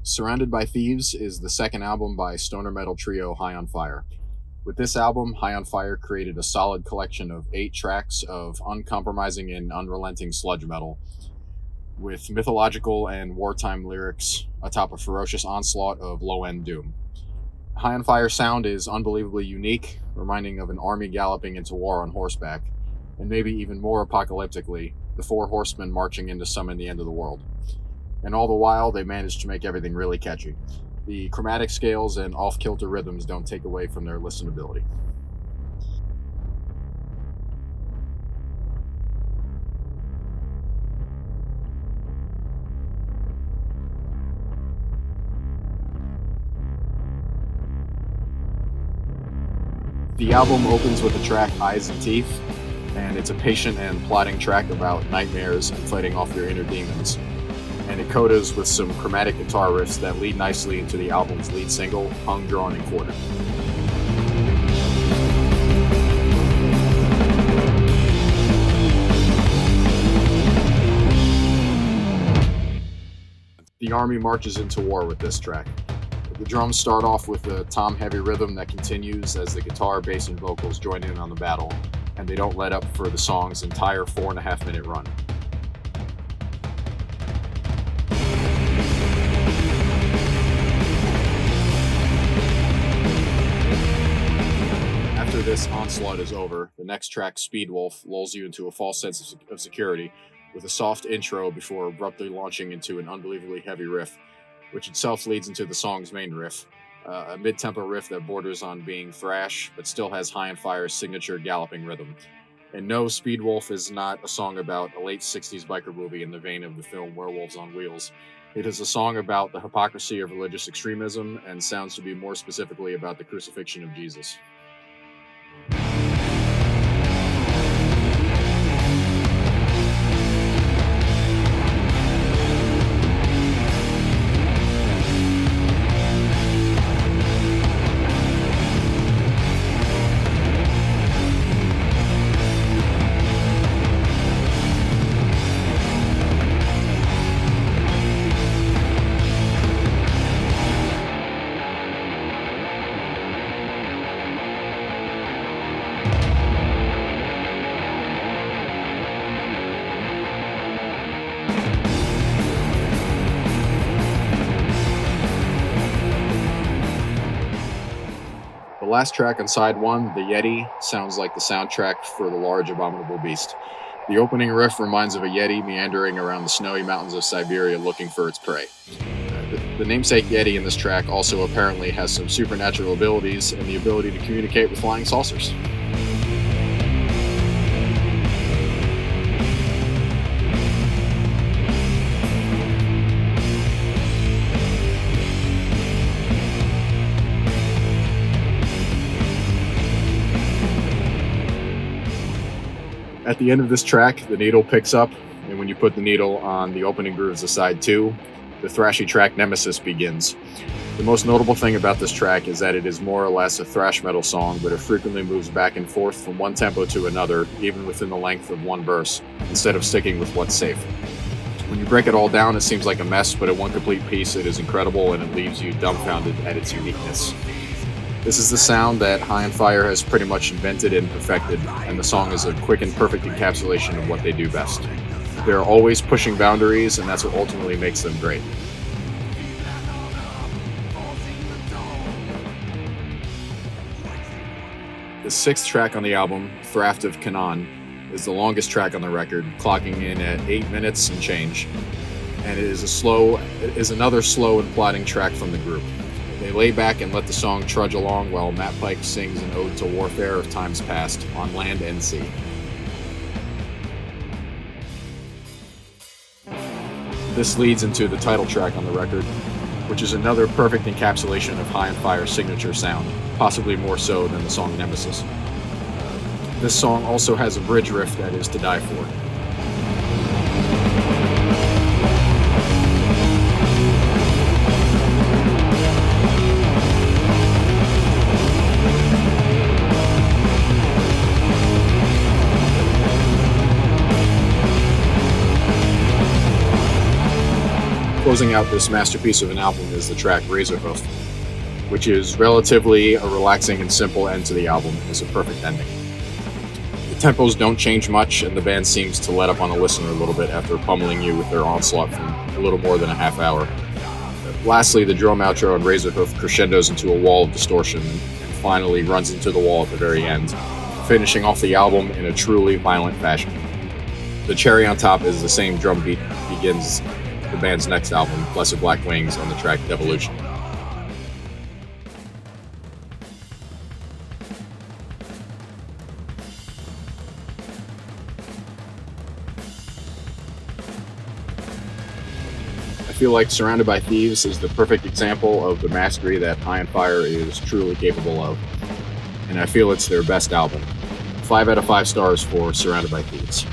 Surrounded by Thieves is the second album by stoner metal trio High on Fire. With this album, High on Fire created a solid collection of 8 tracks of uncompromising and unrelenting sludge metal, with mythological and wartime lyrics atop a ferocious onslaught of low end doom. High on Fire sound is unbelievably unique, reminding of an army galloping into war on horseback, and maybe even more apocalyptically, the four horsemen marching in to summon the end of the world. And all the while, they managed to make everything really catchy. The chromatic scales and off-kilter rhythms don't take away from their listenability. The album opens with the track Eyes and Teeth, and it's a patient and plotting track about nightmares and fighting off your inner demons. And it codas with some chromatic guitar riffs that lead nicely into the album's lead single, Hung, Drawn, and Quartered. The army marches into war with this track. The drums start off with a tom-heavy rhythm that continues as the guitar, bass, and vocals join in on the battle, and they don't let up for the song's entire 4.5-minute run. After this onslaught is over, the next track, Speed Wolf, lulls you into a false sense of security with a soft intro before abruptly launching into an unbelievably heavy riff, which itself leads into the song's main riff, a mid-tempo riff that borders on being thrash, but still has High on Fire's signature galloping rhythm. And no, Speed Wolf is not a song about a late 60s biker movie in the vein of the film Werewolves on Wheels. It is a song about the hypocrisy of religious extremism and sounds to be more specifically about the crucifixion of Jesus. The last track on side 1, The Yeti, sounds like the soundtrack for The Large Abominable Beast. The opening riff reminds of a Yeti meandering around the snowy mountains of Siberia looking for its prey. The namesake Yeti in this track also apparently has some supernatural abilities and the ability to communicate with flying saucers. At the end of this track, the needle picks up, and when you put the needle on the opening grooves of side 2, the thrashy track Nemesis begins. The most notable thing about this track is that it is more or less a thrash metal song, but it frequently moves back and forth from one tempo to another, even within the length of one verse, instead of sticking with what's safe. When you break it all down, it seems like a mess, but in one complete piece, it is incredible, and it leaves you dumbfounded at its uniqueness. This is the sound that High on Fire has pretty much invented and perfected, and the song is a quick and perfect encapsulation of what they do best. They're always pushing boundaries, and that's what ultimately makes them great. The 6th track on the album, Thraft of Canaan, is the longest track on the record, clocking in at 8 minutes and change, and it is another slow and plodding track from the group. They lay back and let the song trudge along while Matt Pike sings an ode to warfare of times past on land and sea. This leads into the title track on the record, which is another perfect encapsulation of High on Fire's signature sound, possibly more so than the song Nemesis. This song also has a bridge riff that is to die for. Closing out this masterpiece of an album is the track Razorhoof, which is relatively a relaxing and simple end to the album and is a perfect ending. The tempos don't change much, and the band seems to let up on the listener a little bit after pummeling you with their onslaught for a little more than a half hour. Lastly, the drum outro on Razorhoof crescendos into a wall of distortion and finally runs into the wall at the very end, finishing off the album in a truly violent fashion. The cherry on top is the same drum beat begins the band's next album, Blessed Black Wings, on the track Devolution. I feel like Surrounded by Thieves is the perfect example of the mastery that High on Fire is truly capable of, and I feel it's their best album. 5 out of 5 stars for Surrounded by Thieves.